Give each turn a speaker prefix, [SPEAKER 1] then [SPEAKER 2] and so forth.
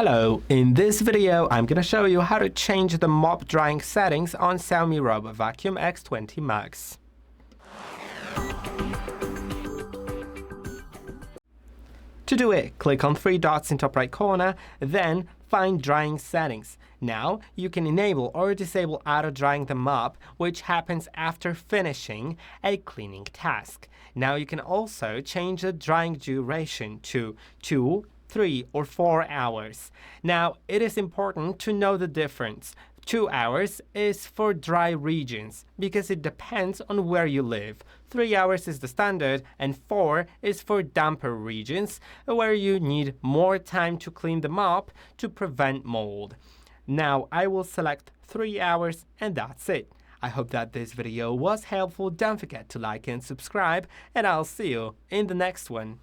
[SPEAKER 1] Hello, in this video I'm gonna show you how to change the mop drying settings on XIAOMI RoboVacuum X20 Max. To do it, click on three dots in top right corner, then find drying settings. Now you can enable or disable auto drying the mop, which happens after finishing a cleaning task. Now you can also change the drying duration to 2, 3 or 4 hours. Now it is important to know the difference. 2 hours is for dry regions because it depends on where you live. 3 hours is the standard and 4 is for damper regions where you need more time to clean the mop to prevent mold. Now I will select 3 hours and that's it. I hope that this video was helpful. Don't forget to like and subscribe, and I'll see you in the next one.